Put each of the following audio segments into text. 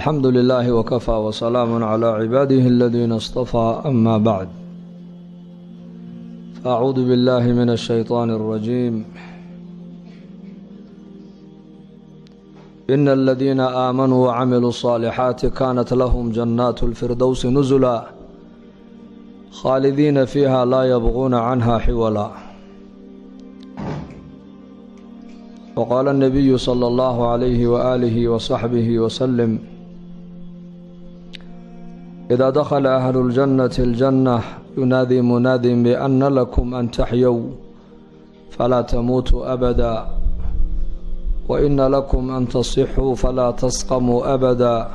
الحمد لله وكفى وسلام على عباده الذين اصطفى أما بعد فأعوذ بالله من الشيطان الرجيم إن الذين آمنوا وعملوا الصالحات كانت لهم جنات الفردوس نزلا خالدين فيها لا يبغون عنها حولا وقال النبي صلى الله عليه وآله وصحبه وسلم إذا دخل أهل الجنة الجنة ينادي مناد بأن لكم أن تحيوا فلا تموتوا أبدا وإن لكم أن تصحوا فلا تسقموا أبدا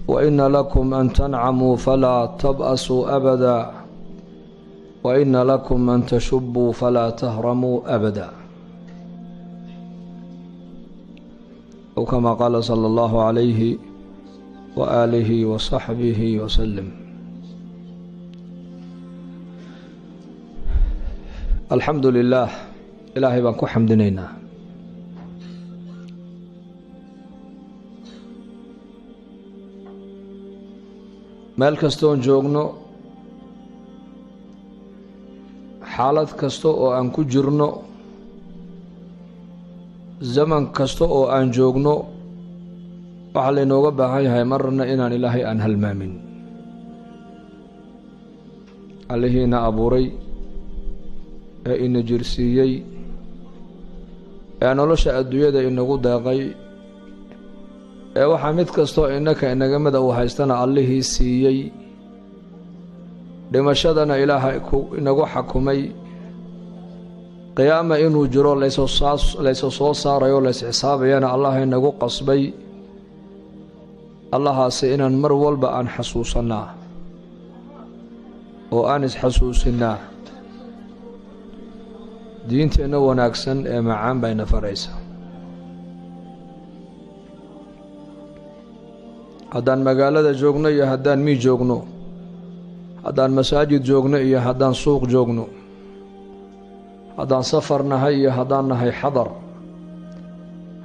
وإن لكم أن تنعموا فلا تبأسوا أبدا وإن لكم أن تشبوا فلا تهرموا أبدا أو كما قال صلى الله عليه وآله وصحبه وسلم. الحمد لله إلهي بان ku xamdinaynaa meel kastoon joogno xaalad kasta oo aan ku jirno zaman kasta oo aan joogno waxaa laynooga baahan yahay marna inaan ilaahay aan halmaamin allihiina abuuray ee ina jirsiiyey ee nolosha adduunyada inagu deeqay ee waxaa mid kastoo innaka inagamida uu haystana allihii siiyey dhimashadana ilaahay inagu xakumay qiyaama inuu jiro layso soo saarayo lays xisaabayana allah inagu qasbay allahaasi inaan mar walba aan xasuusanaa oo aan isxasuusinaa diinteenna wanaagsan ee macaan bayna faraysa haddaan magaalada joogno iyo haddaan mii joogno haddaan masaajid joogno iyo haddaan suuq joogno haddaan safar nahay iyo haddaan nahay xadar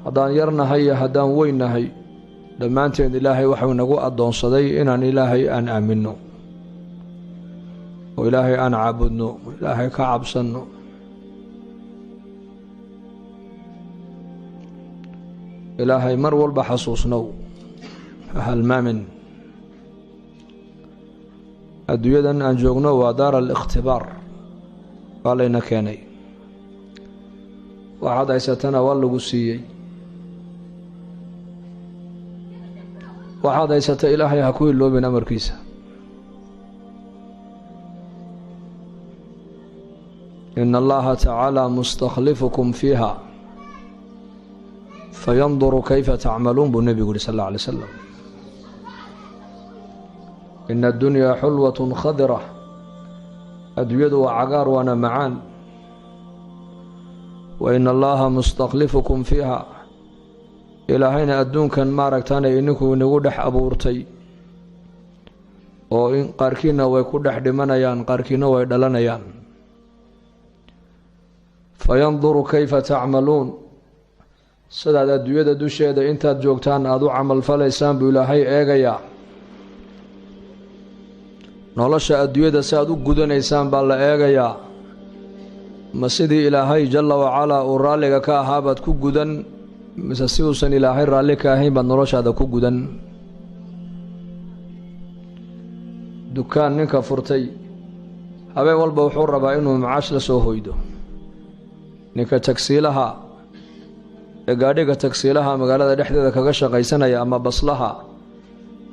haddaan yar nahay iyo haddaan weyn nahay dhammaanteen ilaahay waxuu nagu addoonsaday inaan ilaahay aan aaminno oo ilaahay aan caabudno oo ilaahay ka cabsanno ilaahay mar walba xasuusnow halmaamin adduunyadan aan joogno waa daar alikhtibaar waa layna keenay waxaad haysatana waa lagu siiyey waxaad haysata ilaahay ha ku iloobin amarkiisa ina allaha tacaala mustakhlifukum fiiha fayanduru kayfa tacmaluun buu nebigu yihi sal alla alay slam ina addunyaa xulwatun khadira adduunyadu waa cagaar waana macaan wa ina allaha mustakhlifukum fiiha ilaahayna adduunkan maaragtaana ininku inagu dhex abuurtay oo in qaarkiina way ku dhex dhimanayaan qaarkiina way dhalanayaan fayanduru kayfa tacmaluun sidaad adduunyada dusheeda intaad joogtaan aada u camalfalaysaan buu ilaahay eegayaa nolosha adduunyada si aad u gudanaysaan baa la eegayaa ma sidii ilaahay jalla wacalaa uu raalliga ka ahaa baad ku gudan mise si uusan ilaahay raalli ka ahayn baad noloshaada ku gudan dukaan ninka furtay habeen walba wuxuu rabaa inuu macaash la soo hoydo ninka tagsiilaha ee gaadhiga tagsiilaha magaalada dhexdeeda kaga shaqaysanaya ama baslaha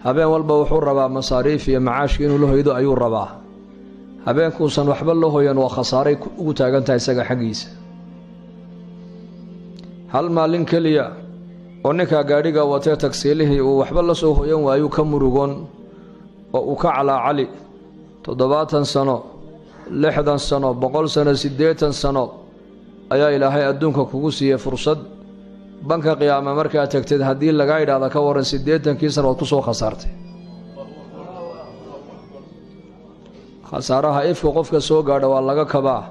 habeen walba wuxuu rabaa masaariif iyo macaashki inuu la hoydo ayuu rabaa habeenkuusan waxba la hoyan waa khasaaray ugu taagantahay isaga xaggiisa hal maalin keliya oo ninkaa gaadhiga watee tagsiilihii uu waxba la soo hoyan waayuu ka murugoon oo uu ka calaacali 70 sano 60 sano 100 sano 80 sano ayaa ilaahay adduunka kugu siiyey fursad banka qiyaama markaa tagteed haddii lagaa idhaahda ka waran 80kii sano waad ku soo khasaartay khasaaraha ifka qofka soo gaadha waa laga kabaa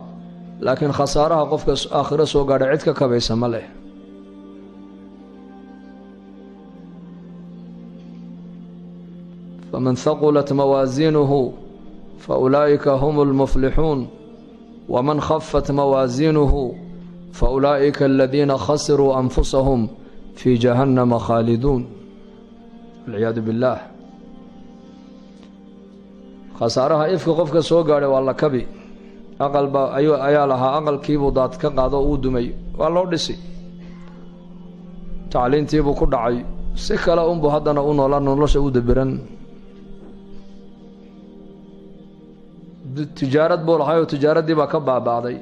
laakiin khasaaraha qofka aakhiro soo gaadha cid ka kabaysa ma leh فمن ثقلت موازينه فأولئك هم المفلحون ومن خفت موازينه فأولئك الذين خسروا أنفسهم في جهنم خالدون والعياذ بالله خسارها إفك قفك سوغاري والله كبي أقل با أيا لها أقل كيبو دات كقادو أودمي والله دسي تعلين تيبو كدعي سكلا أمبو هدنا أنولا نولوش أودبرن tijaarad buu lahay oo tijaaradii baa ka baabaaday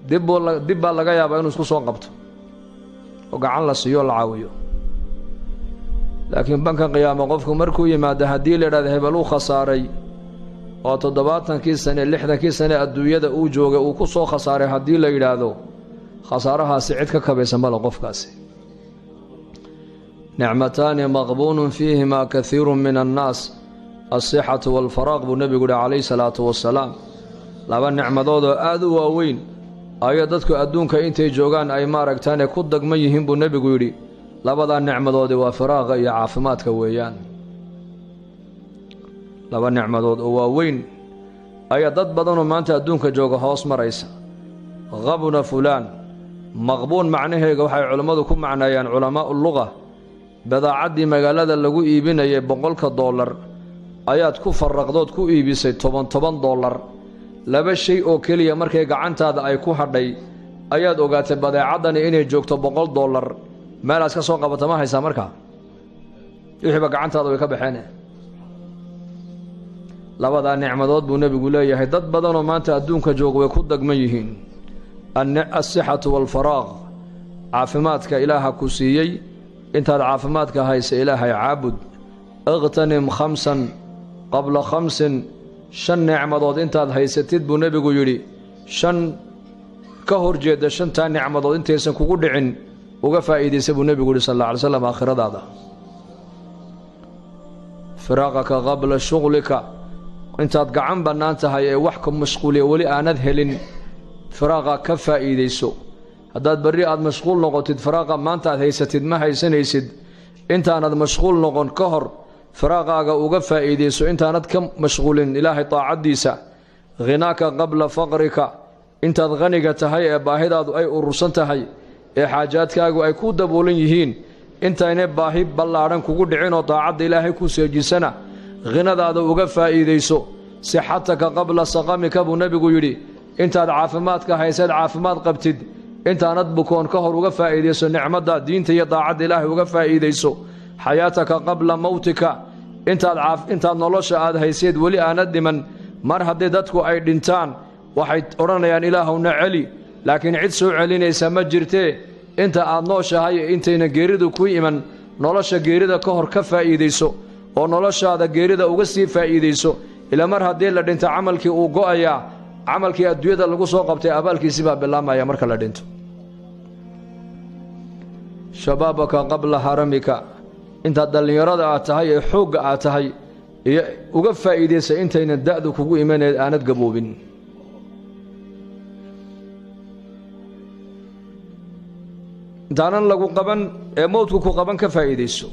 dib baa laga yaabaa inuu isku soo qabto oo gacan la siiyo la caawiyo laakiin banka qiyaamo qofku markuu yimaado haddii la yidhaahdo hebel uu khasaaray oo 70kii sane 60kii sane adduunyada uu joogay uu ku soo khasaaray haddii la yidhaahdo khasaarahaasi cid ka kabaysan mala qofkaasi nicmataani maqbuunun fiihimaa kathiirun min annaas الصحة والفراغ بالنبي قول عليه الصلاة والسلام لابا نعمدود آذو واوين آيا دادكو أدونك إنتي جوغان أي ماركتاني كودك ميهم بالنبي قولي لابا دا نعمدود وفراغ أي عافماتك ويان لابا نعمدود واوين آيا داد بدنو ما أنت أدونك جوغا هوس مريسا غبنا فلان مغبون معنيه وحي علماء كم معنيان علماء اللغة بدا عدي مقالة اللقو إيبين يبقلك $1 ayaad ku faraqdood ku iibisay $10 laba shay oo kaliya markay gacantaada ay ku hadhay ayaad ogaatay badeecadani inay joogto $100 meelaas ka soo qabata ma haysaa markaa wixii ba gacantaada way ka baxeen labada nicmadood buu nabigu leeyahay dad badan oo maanta adduunka jooga way ku dagman yihiin as-sihhatu wal faraag caafimaadka ilaaha ku siiyay intaad caafimaadka haysa ilaahay caabud اغتنم 5 قبل 5 شن نعمدود انتاد هيستيد بو نبيغو يري شن كهورجيدا شنتا نعمدود انتيسن كوغو دحين uga faa'iideysa buu nabigu sallallahu alayhi wasallam aakhiradaada firaaqaka qabla shughlika intaad gacan banaan tahay ee wax ka mashquuliye wali aanad helin firaaqa ka faa'iideyso hadaad bari aad mashquul noqotid firaaqa maanta aad haysatid ma haysanaysid intaanad mashquul noqon ka hor firaaqaaga uga faa'iideyso intaanad ka mashquulin ilaahay taacadiisa ghinaaka qabla faqrika intaad ghaniga tahay ee baahidaadu ay urursan tahay ee xaajaadkaagu ay ku daboolan yihiin intaanay baahi ballaaran kugu dhicin oo taacada ilaahay ku seejisana ghinadaada uga faa'iideyso sixataka qabla saqamika buu nabigu yidhi intaad caafimaadka haysaad caafimaad qabtid intaanad bukoon ka hor uga faa'iideyso nicmada diinta iyo taacada ilaahay uga faa'iideyso xayaataka qabla mawtika intaad nolosha aad hayseed weli aanad dhiman mar haddii dadku ay dhintaan waxay odhanayaan ilaahowna celi laakiin cid soo celinaysa ma jirtee inta aad nooshahay intayna geeridu ku iman nolosha geerida ka hor ka faa'iideyso oo noloshaada geerida uga sii faa'iideyso ila mar haddii la dhinto camalkii uu go'ayaa camalkii adduunyada lagu soo qabtay abaalkiisii baa bilaamaya marka la dhinto shabaabaka qabla haramika intaad dhallinyarada aad tahay ee xoogga aad tahay iyo uga faa'iideysa intayna da'du kugu imaneed aanad gaboobin intaanan lagu qaban ee mowdku ku qaban ka faa'iideyso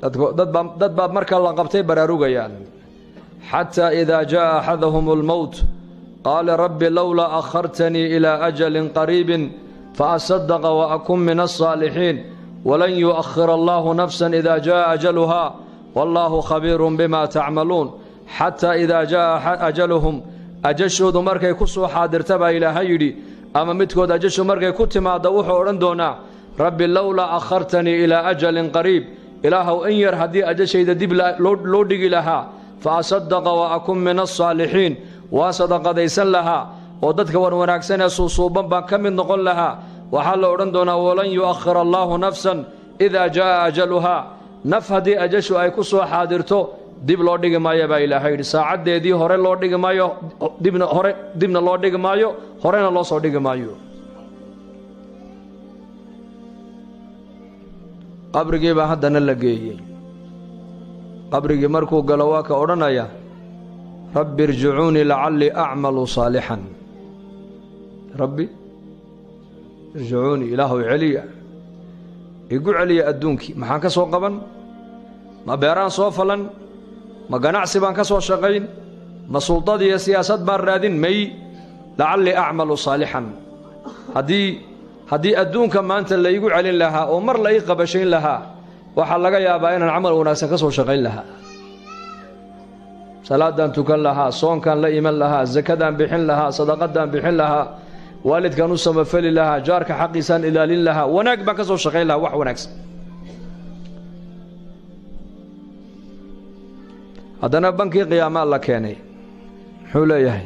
dad baa marka la qabtay baraarugayaan xataa idaa jaa axadahum almowt qaala rabbi lowlaa akhartanii ilaa ajalin qariibin فأصدق وأكن من الصالحين ولن يؤخر الله نفسا إذا جاء أجلها والله خبير بما تعملون حتى إذا جاء أجلهم أجشود مركي كسو حاضر تبا إلى هيدي أما متكود أجشو مركي كتما دوح ورندونا ربي لولا أخرتني إلى أجل قريب إلهو إنير هدي أجشي ديب لودق لها فأصدق وأكن من الصالحين وصدق ديسا لها وددك وناكسنا صوصوبا بكم نقول لها وحال ورندونا ولن يؤخر الله نفسا إذا جاء أجلها نفهدي أجشو أي كسو حاضرتو dib loo dhigi maayo baa ilaahay yidhi saacadeedii hore loo dhigi maayo dibna loo dhigi maayo horena loo soo dhigi maayo qabrigii baa haddana la geeyey qabrigii markuu galo waa ka odhanaya rabbi irjicuunii lacallii acmalu saalixan rabbi irjicuunii ilaahow celiya igu celiya adduunkii maxaan ka soo qaban ma beeraan soo falan ma ganacsi baan ka soo shaqayn ma sultad iyo siyaasad baan raadin may lacalli acmalu saalixan haddii adduunka maanta la igu celin lahaa oo mar la ii qabashayn lahaa waxaa laga yaabaa inaan camal wanaagsan ka soo shaqayn lahaa salaadaan tukan lahaa soonkaan la iman lahaa zakadaan bixin lahaa sadaqadaan bixin lahaa waalidkaan u samafali lahaa jaarka xaqiisaan ilaalin lahaa wanaag baan ka soo shaqayn lahaa wax wanaagsan haddana bankii qiyaamaa la keenay muxuu leeyahay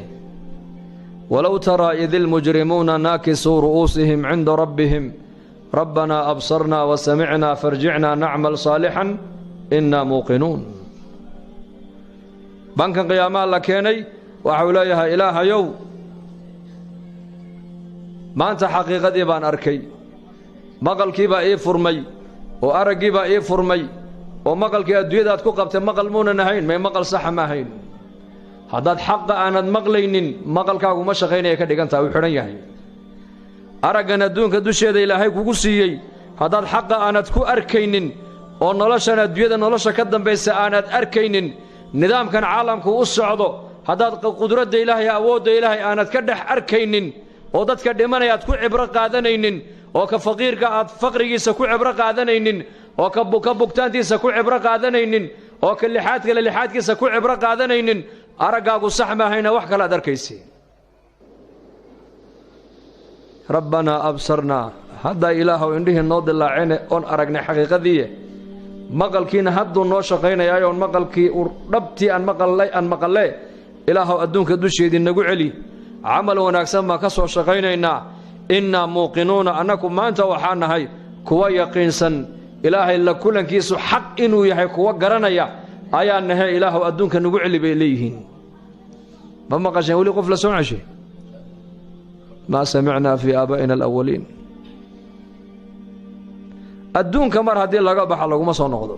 walow taraa id ilmujrimuuna naakisuu ru'uusihim cinda rabbihim rabbanaa absarnaa wasamicnaa farjicnaa nacmal saalixan innaa muuqinuun bankan qiyaamaa la keenay waxau leeyahay ilaahayow maanta xaqiiqadii baan arkay maqalkii baa ii furmay oo araggii baa ii furmay oo maqalkii adduunyadaad ku qabtay maqal muunan ahayn may maqal saxa ma ahayn haddaad xaqa aanad maqlaynin maqalkaagu ma shaqaynaya ka dhigantaha uu xidhan yahay araggan adduunka dusheeda ilaahay kugu siiyey haddaad xaqa aanad ku arkaynin oo noloshan adduunyada nolosha ka dambaysa aanad arkaynin nidaamkan caalamku u socdo haddaad qudradda ilaahay awoodda ilaahay aanad ka dhex arkaynin oo dadka dhimanaya aad ku cibro qaadanaynin oo ka faqiirka aad faqrigiisa ku cibro qaadanaynin oo ka bugtaantiisa ku cibro qaadanaynin oo ka lixaadkale lixaadkiisa ku cibro qaadanaynin araggaagu sax maahayna wax kale aad arkaysi rabbanaa absarnaa haddaa ilaahow indhihii noo dilaacine oon aragnay xaqiiqadiiye maqalkiina hadduu noo shaqaynayaayoon maqalkii dhabtii aan maqalle ilaahow adduunka dusheedii nagu celi camal wanaagsan baan ka soo shaqaynaynaa innaa muuqinuuna annaku maanta waxaa nahay kuwa yaqiinsan ilaahay la kulankiisu xaq inuu yahay kuwa garanaya ayaa nahay ilaahow adduunka nagu celi bay leeyihiin ma maqasheen weli qof la soo ceshay maa samicnaa fii aabaa'ina alawaliin adduunka mar haddii laga baxa laguma soo noqdo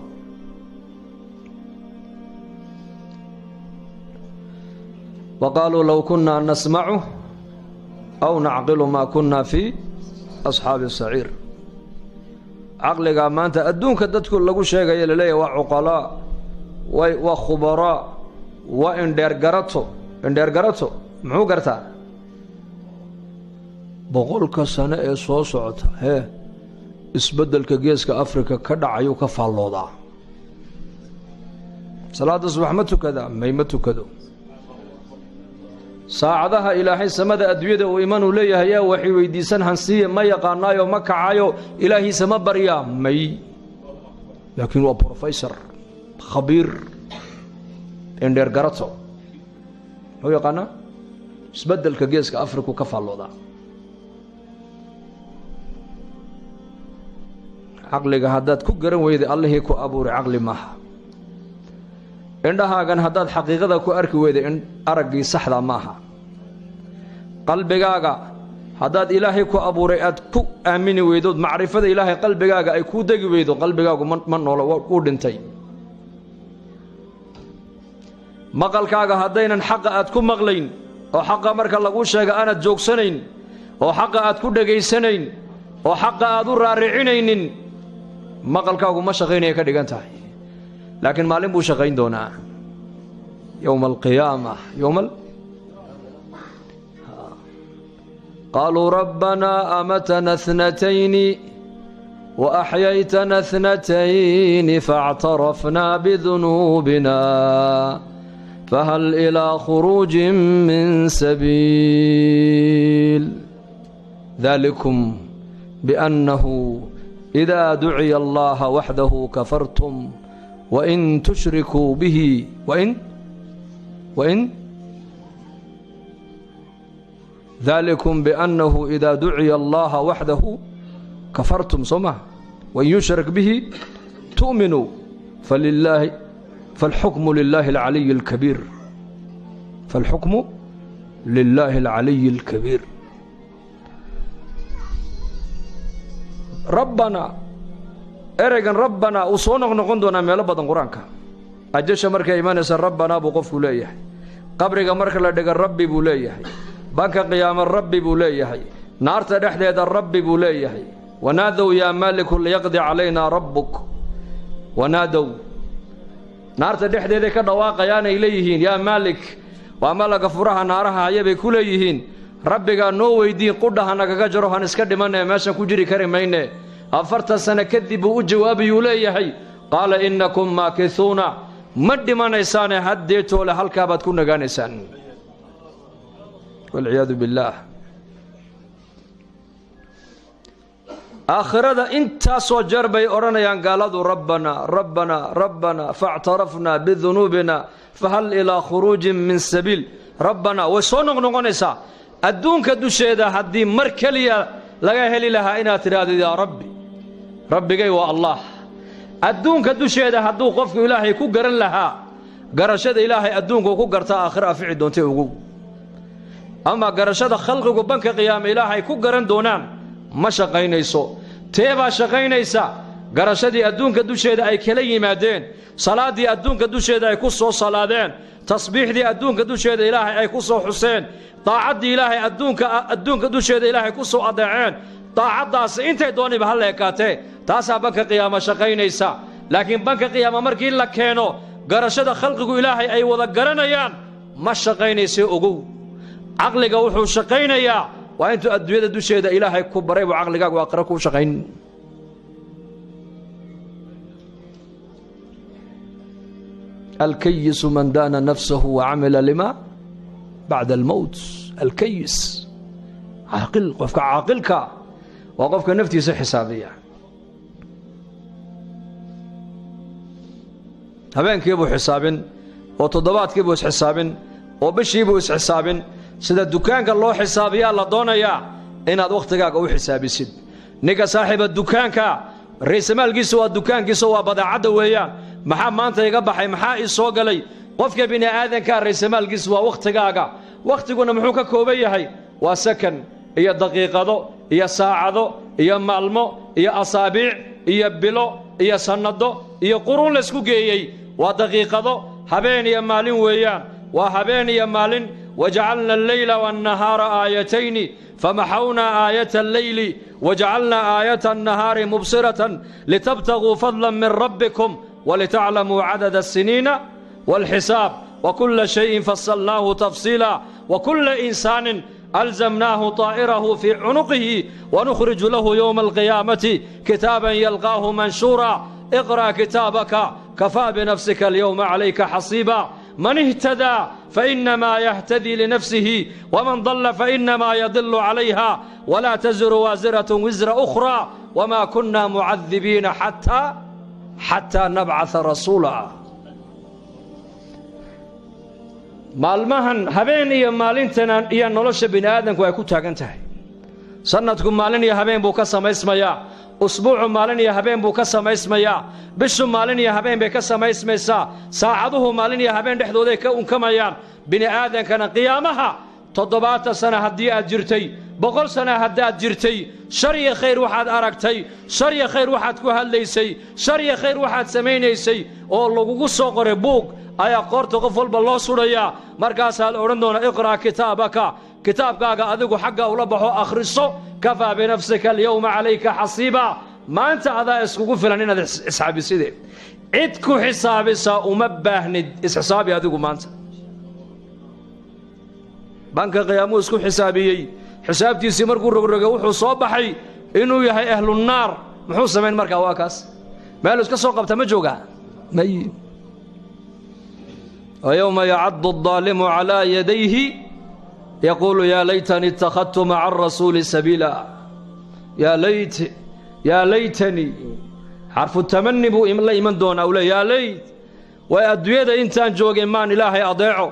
wa qaaluu low kunnaa nasmacu aw nacqilu maa kunnaa fii asxaabi asaciir caqligaa maanta adduunka dadku lagu sheegaya laleeyahy waa cuqalaa waa khubaraa waa indheergarato muxuu gartaa boqolka sano ee soo socota isbeddelka geeska afrika ka dhacayuu ka faalloodaa salaada subax ma tukadaa may ma tukado saacadaha ilaahay samada adduunyada uu imanuu leeyahay yaa waxay weydiisan hansiiye ma yaqaanaayo ma kacayo ilaahiisa ma baryaa may laakiin waa brofesor khabiir indheergarato muxuu yaqaanaa isbeddelka geeska afriku ka faalloodaa caqliga haddaad ku garan weyday allihii ku abuuray caqli maaha indhahaagan haddaad xaqiiqada ku arki weyday araggii saxda maaha qalbigaaga haddaad ilaahay ku abuuray aad ku aamini weydood macrifada ilaahay qalbigaaga ay kuu degi weydo qalbigaagu ma noolo wuu dhintay maqalkaaga haddaynan xaqa aad ku maqlayn oo xaqa marka laguu sheega aanad joogsanayn oo xaqa aad ku dhegaysanayn oo xaqa aad u raaricinaynin maqalkaagu ma shaqaynaya ka dhigan tahay laakiin maalin buu shaqayn doonaa yowma alqiyaama qaaluu rabbanaa amatana اثنتين وأحييتنا اثنتين فاعترفنا بذنوبنا فهل إلى خروج من سبيل ذلكم بأنه إذا دعي الله وحده كفرتم وإن تشركوا به وإن ذلكم بأنه إذا دعي الله وحده كفرتم صمه وإن يشرك به تؤمنوا فالحكم لله العلي الكبير فالحكم لله العلي الكبير ربنا ereygan rabbanaa uu soo noqnoqon doonaa meelo badan qur-aanka ajasha markay imanaysa rabbanaa buu qofku leeyahay qabriga marka la dhiga rabbi buu leeyahay banka qiyaama rabbi buu leeyahay naarta dhexdeeda rabbi buu leeyahay wanaadow yaa maaliku liyaqdi calaynaa rabbuk wanaadow naarta dhexdeeda ka dhawaaqayaan ay leeyihiin yaa maalik waa malaga furaha naaraha ayay ku leeyihiin rabbiga noo weydiin qudhaha nagaga jaro han iska dhimanay meeshan ku jiri kari mayne 40 sano kadib uu jawaabiyu leeyahay qaala innakum maakithuna ma dhimanaysaan haddeetoole halka baad ku nagaanaysaan wal iyad billah آخرة انت سوجر بي أرنيان قالوا ربنا ربنا ربنا فاعترفنا بذنوبنا فهل إلى خروج من سبيل ربنا وسونغ نغنسا الدون كدوشيدا حدي مركليا لغاهلي لها إنا ترادي يا ربي ربي جاي الله الدون كدوشيدا حدو قفك إلهي كو قرن لها قرشد إلهي الدون كو قرتا آخرة في عدون تيوغو أما قرشد خلقك بنك قيام إلهي كو قرن دونان ما شقينيسو تيبا شقينيسا قرشدي أدونك دوشيدا أي كلا يمادين صلاة دي أدونك دوشيدا أي كسو صلادين تصبيح دي أدونك دوشيدا إلهي أي كسو حسين طاعة دي إلهي أدونك دوشيدا إلهي كسو أضعين طاعة داس انت دوني بهاليكاتي تاسا بنك قيامة شقينيسا لكن بنك قيامة مركي إلا كينو قرشدا خلقك إلهي أي وذقرنيان ما شقينيسي أقو عقلك وحو شقينيا وأنتو أدوية دوشيدا إلهي كبري وعقلك وأقرأكو شقين الكيس من دان نفسه وعمل لما بعد الموت الكيس عاقل قفك عاقلك وقفك نفتي حسابية هبين كيبو حساب وتضبات كيبو حساب وبشيبو حساب sida dukaanka loo xisaabiyaa la doonayaa inaad waqtigaaga u xisaabisid ninka saaxiiba dukaanka reesamaalkiisu waa dukaankiisu waa badeecada weeyaan maxaa maanta iga baxay maxaa ii soo galay qofka bini aadanka reesamaalkiisu waa waqtigaaga waqtiguna muxuu ka kooban yahay waa sakan iyo daqiiqado iyo saacado iyo maalmo iyo asaabiic iyo bilo iyo sanado iyo quruun la isku geeyay waa daqiiqado habeen iyo maalin weeyaan waa habeen iyo maalin وجعلنا الليل والنهار آيتين فمحونا آية الليل وجعلنا آية النهار مبصرة لتبتغوا فضلا من ربكم ولتعلموا عدد السنين والحساب وكل شيء فصلناه تفصيلا وكل إنسان ألزمناه طائره في عنقه ونخرج له يوم القيامة كتابا يلقاه منشورا اقرأ كتابك كفى بنفسك اليوم عليك حصيبا من اهتدى فإنما يهتدي لنفسه ومن ضل فإنما يضل عليها ولا تزر وازرة وزر أخرى وما كنا معذبين حتى نبعث رسولا مالمهن هبين يا مالنتنا يا نولش بني آدم كوي كتاغنتهي سنتكم مالن يا هبين بو كسما اسميا أسبوع مالن يا هبين بو كسما اسميا بشو مالن يا هبين بكسما اسميسا ساعده مالن يا هبين دحدوده كميان بني آدم كان قيامها تضبات سنة هدي أجرتي بقول سنة هدي أجرتي شري خير واحد أركتي شري خير واحد كهليسي شري خير واحد سمينيسي أو لوجو سوقر بوك أيا قرط غفل بالله سوريا مركز هالأورندون اقرأ كتابك كتابك أذوق حقه ولبحه أخرسه كفى بنفسك اليوم عليك حصيبا ما أنت هذا اسكو فلانين اسحابي سيدي عدكو حسابي سا ومبهند اسحابي أذوق ما أنت بنك قيامو اسكو حسابي حسابتي سمر قرق وحو صوبحي إنه يهي أهل النار محو سمين مركا واكاس مالو اسكا سوق بتا مجوغا مي ويوم يعض الظالم على يديه يقول يا ليتني اتخذت مع الرسول سبيلا يا ليتني حرف التمني بو إلا إيمان دون أولي يا ليت وأدوية إنسان جوغ إيمان إلهي أضيعه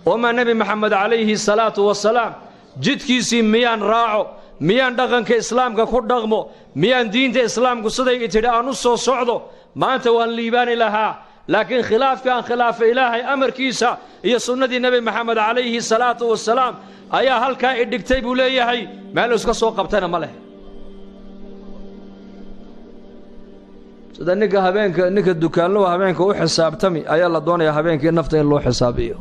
وما نبي محمد عليه الصلاة والسلام جد كيسي ميان راعو ميان دغن كإسلام كخور دغمو ميان دين إسلام كصدي اتداء نصو صعدو ما أنت وان ليبان لها لكن خلاف كان خلاف إلهي أمر كيسا هي سنة النبي محمد عليه الصلاة والسلام أيا هل كان إدكتيب وليهي ما لسك سوق بتنا مله سيدا نيكا هبينك نيكا الدكان لو هبينك هو حساب تمي أيا الله دوني هبينك نفتين لو حسابيه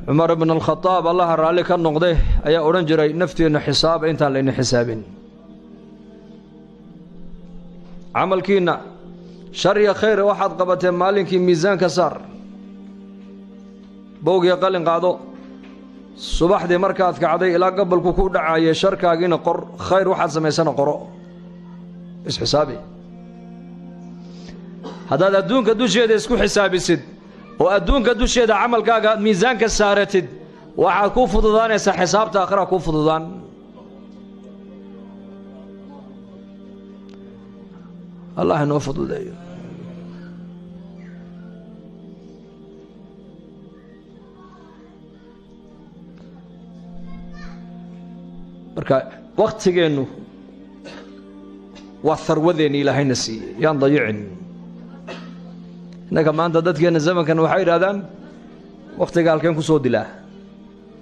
عمر بن الخطاب الله رالي كان نقضيه أيا أورنجري نفتين حساب إنت لين حسابين camalkiina shar iyo khayr waxaad qabateen maalinkii miisaanka saar bowgiyo qalin qaado subaxdii markaad kacday ilaa gabalku ku dhacayay sharkaagiina qor khayr waxaad samaysana qoro isxisaabi haddaad adduunka dusheeda isku xisaabisid oo adduunka dusheeda camalkaaga miisaanka saaratid waxaad kuu fududaanaysaa xisaabta aakhira kuu fududaan allah inoo fududeeyo marka waqtigeennu waa harwadeenni ilaahayna siiyey yaan dayicin innaka maanta dadkeenna zamankan waxay yidhahdaan wakhtiga halkeen ku soo dilaa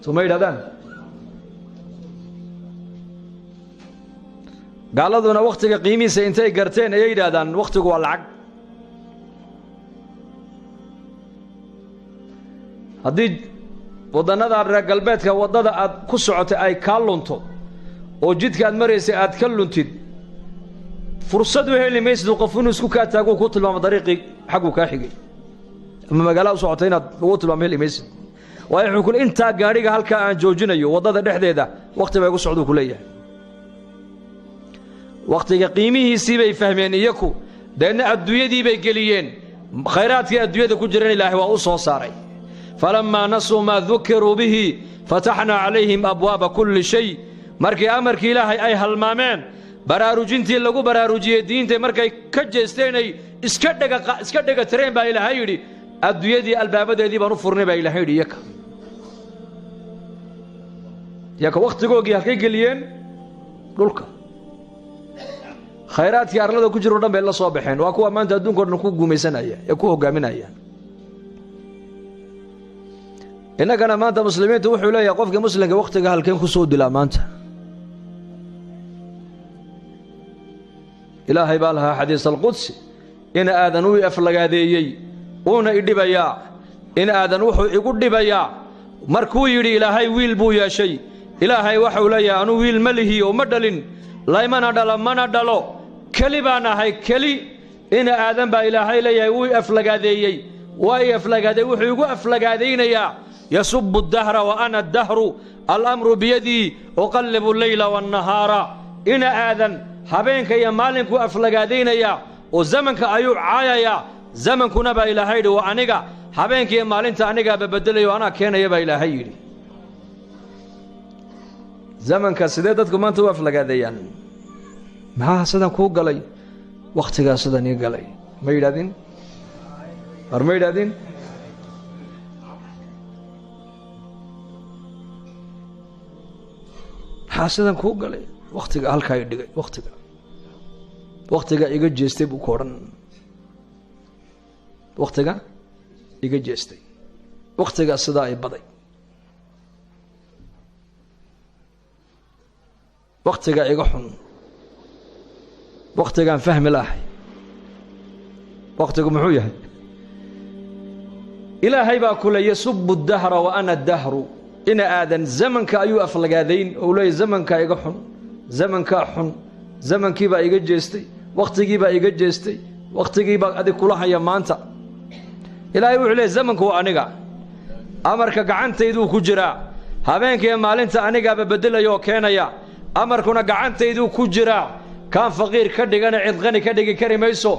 soo ma yidhahdaan gaaladuna wakhtiga qiimihiisa intay garteen ayay yidhaahdaan wakhtigu waa lacag haddii waddannada reer galbeedka waddada aad ku socotay ay kaa lunto oo jidka aad maraysay aad ka luntid fursad u heli maysid qof inuu isku kaa taago ku tilmaamo dariiqii xagguu kaa xigay ama magaalada u socotay inaad lagu tilmaamo heli maysid waayo wuxuu kule intaa gaadhiga halkaa aan joojinayo waddada dhexdeeda wakhti bay igu socduu ku leeyahay wakhtiga qiimihiisii bay fahmeen iyaku deedna adduunyadii bay geliyeen khayraadkii adduunyada ku jiran ilaahay waa u soo saaray falammaa nasuu maa dukiruu bihi fataxnaa calayhim abwaaba kulli shay markii amarkii ilaahay ay halmaameen baraarujintii lagu baraarujiyey diintay markay ka jeesteenay iska dhega tireen baa ilaahay yidhi adduunyadii albaabadeedii baan u furnay baa ilaahay yidhi yaka wakhtigoogii halkay geliyeen dhulka khayraadkii arlada ku jiro dhan bay la soo baxeen waa kuwa maanta adduunko dhan ku guumaysanaya ee ku hogaaminaya innagana maanta muslimiintu wuxuu leeyahay qofkii muslimka wakhtiga halkeen ku soo dilaa maanta ilaahay baa lahaa xadiis alqudsi in aadan uu aflagaadeeyey uuna idhibayaa in aadan wuxuu igu dhibayaa markuu yidhi ilaahay wiil buu yeeshay ilaahay waxau leeyahay anuu wiil ma lihi oo ma dhalin laymana dhalo mana dhalo keli baan ahay keli in aadan baa ilaahay leeyahay wuu aflagaadeeyey waa i aflagaaday wuxuu igu aflagaadaynayaa yasubu dahra wa ana dahru alamru biyadii uqallibu alleyla waannahaara ina aadan habeenka iyo maalinkuu aflagaadaynayaa oo zamanka ayuu caayayaa zamankuna baa ilaahay yidhi waa aniga habeenka iyo maalinta anigaaba bedelayo anaa keenaya baa ilaahay yidhi zamanka sidee dadku maanta u aflagaadeeyaan maxaa sidan kuu galay wakhtigaa sidan ii galay ma yidhahdin war ma yidhahdin maxaa sidan kuu galay wakhtiga halkaa i dhigay wakhtiga iga jeestay buu ku odhan wakhtiga iga jeestay wakhtigaa sidaa i baday wakhtigaa iga xun wakhtigaan fahmi lahay wakhtigu muxuu yahay ilaahay baa kule yasubu dahra wa ana dahru ina aadan zamanka ayuu aflagaadayn ou leeyahy zamankaa iga xun zamankaa xun zamankiibaa iga jeestay wakhtigiibaa iga jeestay wakhtigiibaa adig kula haya maanta ilaahay wuxuu leeyahy zamanku waa aniga amarka gacantayduu ku jiraa habeenkaiyo maalinta anigaaba beddelaya oo keenaya amarkuna gacantayduu ku jiraa kaan faqiir ka dhigana cid qani ka dhigi kari mayso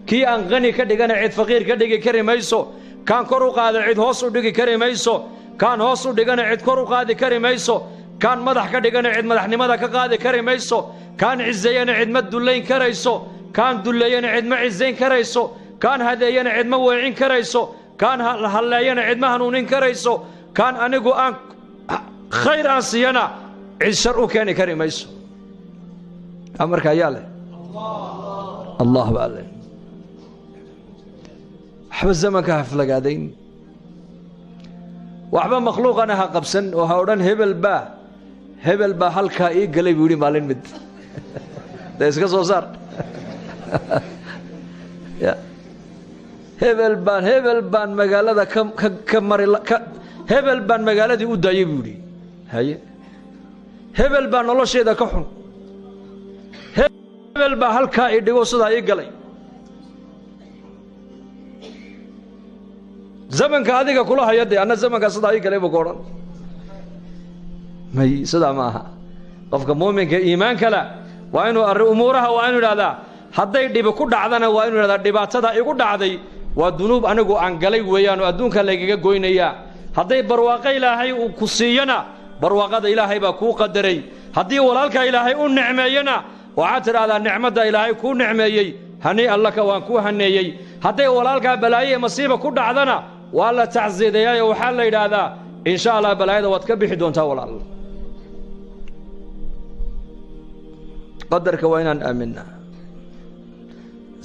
kii aan qani ka dhigana cid faqiir ka dhigi kari mayso kaan kor u qaada cid hoos u dhigi kari mayso kaan hoos u dhigana cid kor u qaadi kari mayso kaan madax ka dhigana cid madaxnimada ka qaadi kari mayso kaan ciseeyana cid ma dullayn karayso kaan dulleeyana cid ma cisayn karayso kaan hadeeyana cid ma weecin karayso kaan halleeyana cid ma hanuunin karayso kaan anigu aan khayr aan siiyana cid shar u keeni kari mayso amarka ayaa leh allah baa leh waxba zamanka haflagaadayn waxba makhluuqana ha qabsan oo ha odhan hebel baa halkaa ii galay buu yidhi maalin mid dee iska soo saar hebel baan magaalada ka mari hebel baan magaaladii u daayay buu yidhi haye hebel baa nolosheeda ka xun hebel baa halkaa i dhigo sidaa ii galay zamanka adiga kula hayade anna zamanka sidaa ii galay buu ka odhan may sidaa ma aha qofka muuminka iimaanka la waa inuu umuuraha waa inuu idhahdaa hadday dhibi ku dhacdana waa inuu idhahdaa dhibaatada igu dhacday waa dunuub anigu aan galay weeyaan oo adduunka laygaga goynayaa hadday barwaaqo ilaahay uu ku siiyana barwaaqada ilaahay baa kuu qadaray haddii walaalka ilaahay u nicmeeyana waxaad tidhahdaa nicmadda ilaahay kuu nicmeeyey hani allaka waan kuu haneeyey hadday walaalkaa balaaye masiiba ku dhacdana waa la tacsiidayaa oo waxaa la yidhaahdaa insha allah balaayada waad ka bixi doontaa walaal qadarka waa inaan aaminaa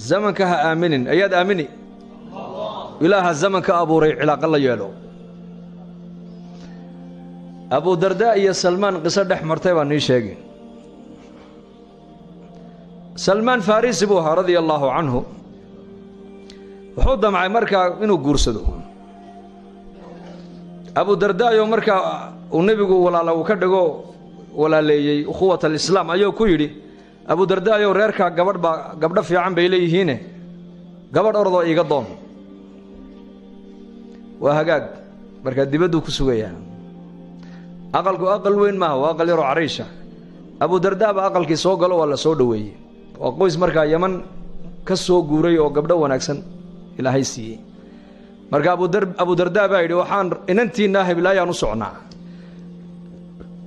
zamanka ha aaminin ayaad aamini ilaaha zamanka abuuray cilaaqa la yeelo abu darda iyo salmaan qiso dhex martay baan nii sheegi salmaan farisi buu ahaa radia allaahu canhu wuxuu damcay markaa inuu guursado abu dardaayo markaa uu nebigu walaala uu ka dhigo walaaleeyey ukhuwat alislaam ayuu ku yidhi abu dardaayo reerkaa gabdho fiican bay leeyihiine gabadh ordoo iiga doon waa hagaag markaa dibadduu ku sugayaa aqalku aqal weyn maaha waa aqal yaroo cariisha abu dardaaba aqalkii soo galo waa la soo dhoweeyey waa qoys markaa yaman ka soo guuray oo gabdho wanaagsan ilaahay siiyey marka abu dardaa baa yidhi waxaan inantiinaa heblaayaan u socnaa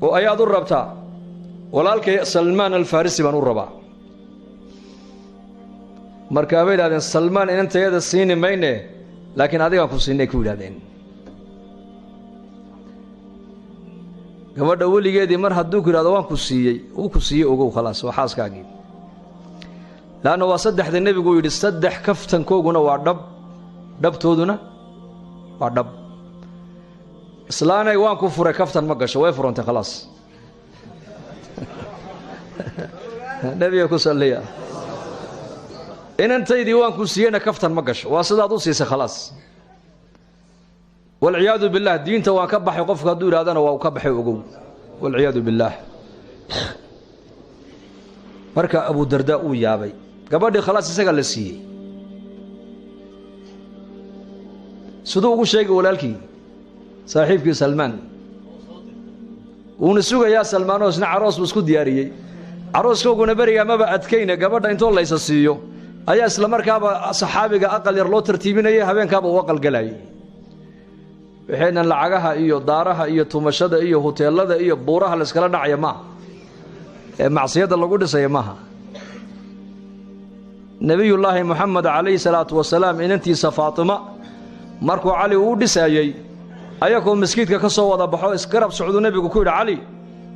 oo ayaad u rabtaa walaalkay salmaan alfarisi baan u rabaa markaa bay idhahdeen salmaan inantayada siini mayne laakiin adigaan ku siinay ku yidhahdeen gabadha weligeedii mar hadduu ku yidhahdo waan ku siiyey uu ku siiyey ogow khalaas waa xaaskaagii laanna waa saddexda nebigu yidhi saddex kaftankooguna waa dhab dhabtooduna waa dhab islaanay waan ku furay kaftan ma gasho way furantay khalaas nebiga ku salliya inantaydii waan ku siiyeyna kaftan ma gasho waa sidaad u siisay khalaas walciyaadu billaah diinta waan ka baxay qofku hadduu yidhahdana waa u ka baxay ogow walciyaadu billaah marka abu dardaa uu yaabay gabadhii khalaas isagaa la siiyey siduu ugu sheegay walaalkii saaxiibkii salmaan wuuna sugayaa salmaanoo isna caroos buu isku diyaariyey carooskooguna berigaa maba adkayna gabadha intoo laysa siiyo ayaa isla markaaba saxaabiga aqal yar loo tartiibinayay habeenkaaba u aqal galayay waxaynan lacagaha iyo daaraha iyo tumashada iyo huteelada iyo buuraha la iskala dhacaya maaha ee macsiyadda lagu dhisaya maaha nebiyullaahi moxamed calayhi salaatu wasalaam inantiisa faatima markuu cali uu dhisaayey ayagoo maskiidka ka soo wada baxo isgarab socduu nebigu ku yidhi cali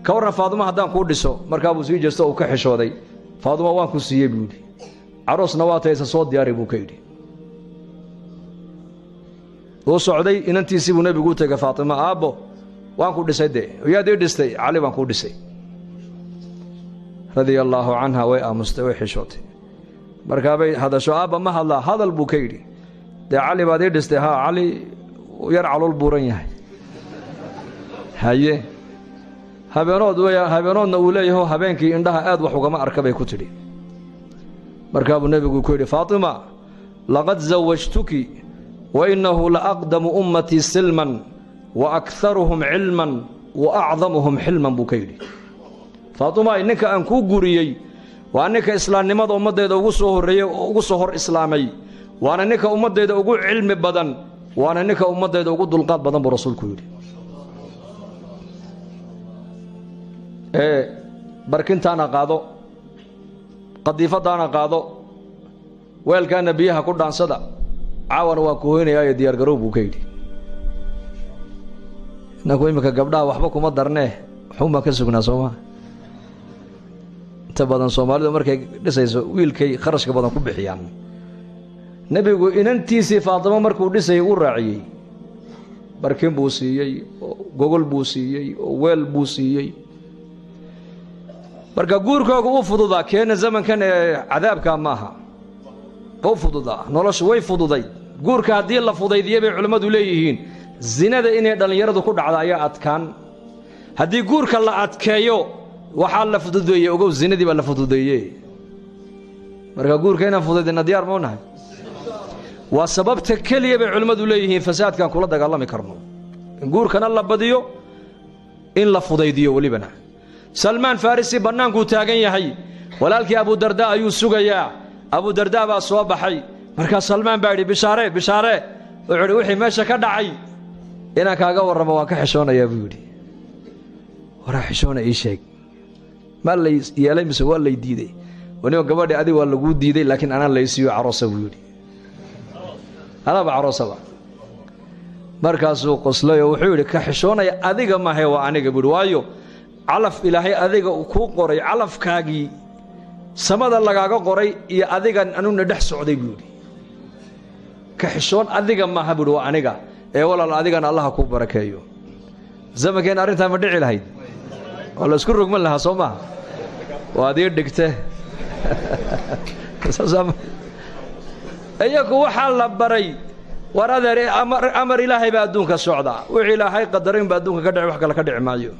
ka warran faaduma haddaan kuu dhiso markaabuu sii jeesto uu ka xishooday faaduma waan ku siiyey buu yidhi caroosna waa taysa soo diyaari buu ka yidhi uu socday inantiisii buu nebigu u tegay faatima aabbo waan ku dhisay dee yaad ii dhistay cali baan kuu dhisay radia allaahu canha way aamustay way xishootay markaabay hadasho aabba ma hadlaa hadal buu ka yidhi dee cali baad ii dhistay haa cali yar calool buuran yahay haye habeenoodna uu leeyaho habeenkii indhaha aad wax ugama arka bay ku tidhi markaabuu nebigu ku yidhi faatima laqad zawajtuki wa innahu la aqdamu ummatii silman wa akharuhum cilman wa acdamuhum xilman buu ka yidhi faatimaay ninka aan kuu guriyey waa ninka islaamnimada ummaddeeda ugu soo horreeyey oo ugu soo hor islaamay waana ninka ummaddeeda ugu cilmi badan waana ninka ummaddeeda ugu dulqaad badan buu rasuulku yidhi barkintaana qaado qadiifadaana qaado weelkaana biyaha ku dhaansada caawana waa ku hoynayaayo diyaargarow buu ka yidhi inaku iminka gabdhaha waxba kuma darnee waxun baan ka sugnaa soomaa inta badan soomaalidu markay dhisayso wiilkay kharashka badan ku bixiyaan nebigu inantiisii faatimo markuu dhisayay uu raaciyey barkin buu siiyey oo gogol buu siiyey oo weel buu siiyey marka guurkooga u fududaa keena zamankan ee cadaabka maaha u fududaa noloshu way fududay guurka haddii la fudaydiye bay culimmadu leeyihiin zinada inay dhallinyaradu ku dhacda ayaa adkaan haddii guurka la adkeeyo waxaa la fududeeyey ogow zinadii baa la fududeeye marka guurka inaan fudaydina diyaar ma unahay waa sababta kaliya bay culimadu leeyihiin fasaadkan kula dagaalami karno in guurkana la badiyo in la fudaydiyo walibana Salman Farisi banaanku taagan yahay walaalkii Abu Darda ayuu sugayaa Abu Darda baa soo baxay marka Salman baa yiri bishaare wuxuu wixii meesha ka dhacay inaan kaaga warramo waan ka xishoonayaa buu yiri wara xishoona ii sheeg ma la yeelay mise waa la diiday waniyo gabadhi adiga waa lagu diiday laakiin ana la isiyo aroosa buu yiri ana ba aroosa markaasuu qoslay wuxuu yiri ka xishoonaya adiga ma hay waa aniga buu waayo calaf ilaahay adiga ku qoray calafkaagii samada lagaaga qoray iyo adiga anuna dhex socday buu yiri ka xishoon adiga ma ha buu waa aniga ee walaal adigana Allah ku barakeeyo zamankeen arinta ma dhici lahayd wala isku rugman laha Soomaa waa diir dhigtay ayagu waxa la baray waradeer amar ilaahay baa adduunka socda wixii ilaahay qadarin baa adduunka ka dhici wax kale ka dhici maayo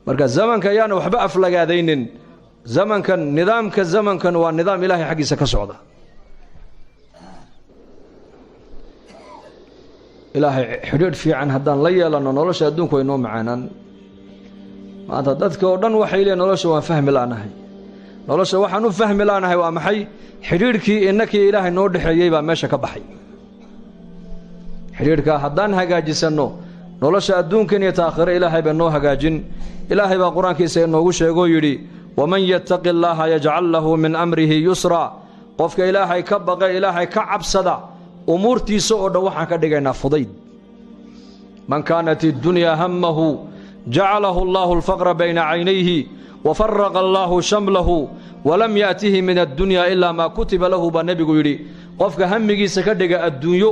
marka zamanka ayaan waxba aflagaadaynin zamankan nidaamka zamankan waa nidaam ilaahay xaqiisa ka socda ilaahay xiriir fiican haddaan la yeelano nolosha adduunku way noo macaanaan maanta dadka oo dhan waxay leeyihiin nolosha waan fahmi laanahay nolosha waxaan u fahmi laanahay waa maxay xiriirkii innakii ilaahay noo dhaxeeyay baa meesha ka baxay xiriirka haddaan hagaajisano nolosha adduunkan iyo taakhira ilaahay baa noo hagaajin ilaahay baa quraankiisa inoogu sheegay yiri waman yattaqillaha yaj'al lahu min amrihi yusra qofka ilaahay ka baqa ilaahay ka cabsada umurtiisa oo dhan waxaan ka dhigaynaa fudayd man kanat ad-dunya hammahu ja'alahu Allahu al-faqra bayna 'aynayhi wa farraqa Allahu shamlahu wa lam ya'tihi min ad-dunya illa ma kutiba lahu ba nabigu yiri qofka hammigiisa ka dhiga adduunyo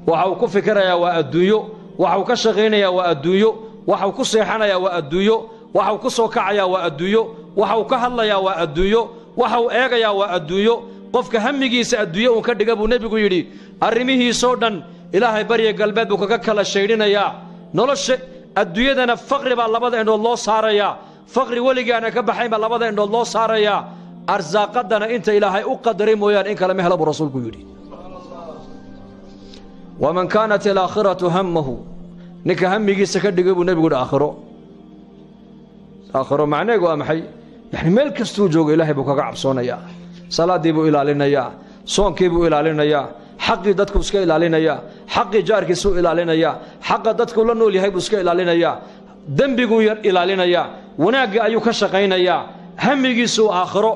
waxa uu ku fikirayaa waa adduunyo waxa uu ka shaqeynayaa waa adduunyo waxa uu ku seexanayaa waa adduunyo waxa uu ku soo kacayaa waa adduunyo waxa uu ka hadlayaa waa adduunyo waxa uu eegayaa waa adduunyo qofka hammigiisa adduunyo uu ka dhiga buu nabigu yiri arrimihiisoo dhan ilaahay bariye galbeed buu kaga kala sheedinayaa nolosha adduunyadana faqri baa labada indhood loo saarayaa faqri waligaana ka baxayn baa labada indhood loo saarayaa arsaaqadana inta ilaahay u qadaray mooyaan in kale ma helo buu rasuulku yiri waman kanat al-aakhiratu hammuhu ninka hammigiisa ka dhigay buu nabigu yiri aakhiro macneegu waa maxay yani meel kastuu joogo ilaahay buu kaga cabsoonayaa salaadii buu ilaalinayaa soonkii buu ilaalinayaa xaqii dadku iska ilaalinayaa xaqii jaarkiisu ilaalinayaa xaqa dadku la nool yahay buu iska ilaalinayaa dambigu yar ilaalinayaa wanaagga ayuu ka shaqeynayaa hamigiisu aakhiro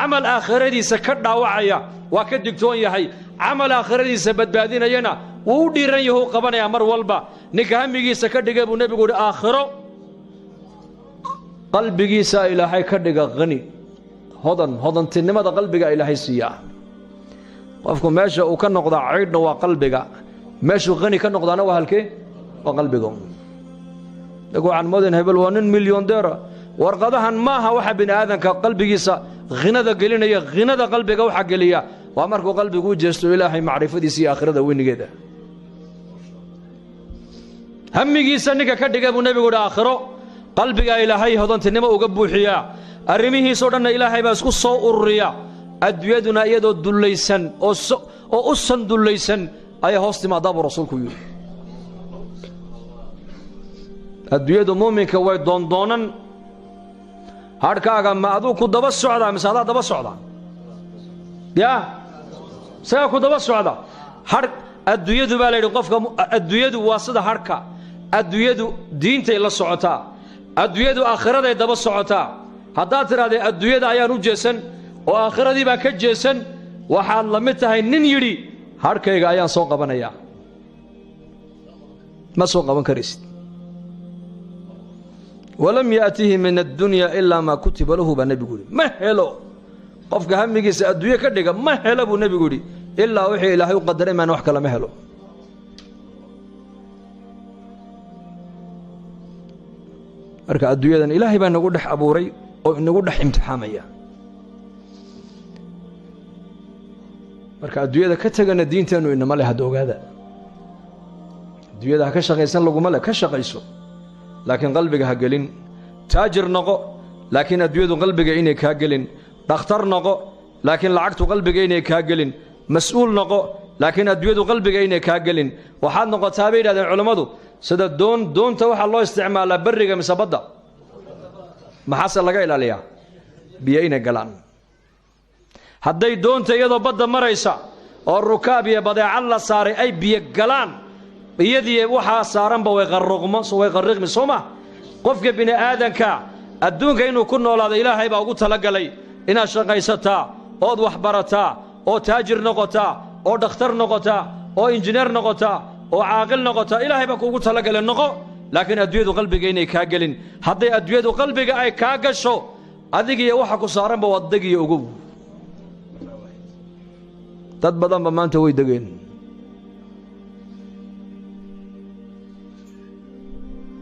amal aakhiradiisa ka dhaawacaya waa ka digtoon yahay amal aakhiradiisa badbaadinayana wuu dhiiran yahay qabanaya mar walba ninka hamigiisa ka dhigay buu nabigu yiri aakhiro qalbigiisa ilaahay ka dhiga qani hodantinimada qalbiga ilaahay siiya qofku meesha uu ka noqdo ciidna waa qalbiga meesha qani ka noqdana waa halkee waa qalbiga lagu aan moodin hebel waa nin milyaneer warqadahan maaha waxa bini aadanka qalbigiisa qinada gelinaya qinada qalbiga waxa geliya waa markuu qalbigu u jeesto ilaahay macrifadiisa iyo aakhirada weynigeeda hamigiisa ninka ka dhigay buu nabigu yiri aakhiro qalbiga ilaahay hodantinimo uga buuxiya arrimihiisa dhan ilaahay baa isku soo ururiya adduunyaduna iyadoo dulaysan oo u sandulaysan ay hoos timaada buu rasuulku yiri adduunyadu muuminka way doondoonan harkaaga ma aduu ku daba socda misaada daba socda ya saa ku daba socda har adduunyadu baa leeyahay qofka adduunyadu waa sida harka adduunyadu diintay la socotaa adduunyadu aakhiraday daba socotaa haddaad tiraahdo adduunyada ayaan u jeesan oo aakhiradii baa ka jeesan waxaad la mid tahay nin yidhi harkayga ayaan soo qabanayaa ma soo qaban karaysid walam yaatihi min addunya ilaa maa kutiba lahu baa nebigu yidhi ma helo qofka hamigiisa adduunye ka dhiga ma helo buu nebigu yidhi ilaa wixii ilaahay u qadaray maan wax kale ma helo marka adduunyadan ilaahay baa nagu dhex abuuray oo inagu dhex imtixaamaya marka adduunyada ka tagana diinteenu inama leh hada ogaada adduunyada ha ka shaqaysan laguma leh ka shaqayso laakiin qalbiga ha gelin taajir noqo laakiin adduunyadu qalbiga inay kaa gelin dhakhtar noqo laakiin lacagtu qalbiga inay kaa gelin mas'uul noqo laakiin adduunyadu qalbiga inay kaa gelin waxaad noqotaa bay yidhahdeen culammadu sida doonta waxaa loo isticmaalaa barriga mise badda maxaase laga ilaaliyaa biyo inay galaan hadday doonta iyadoo badda maraysa oo rukaab iyo badeecad la saaray ay biyo galaan iyadii waxaa saaranba way qarriqmi soo ma qofka bini aadanka adduunka inuu ku noolaado ilaahay baa ugu talagalay inaad shaqaysataa ood wax barataa oo taajir noqotaa oo dhakhtar noqotaa oo injineer noqotaa oo caaqil noqotaa ilaahay baa kuugu talagalay noqo laakiin adduunyadu qalbiga inay kaa gelin hadday adduunyadu qalbiga ay kaa gasho adigiiyo waxa ku saaranba waad degiyo ogow dad badanba maanta way degeen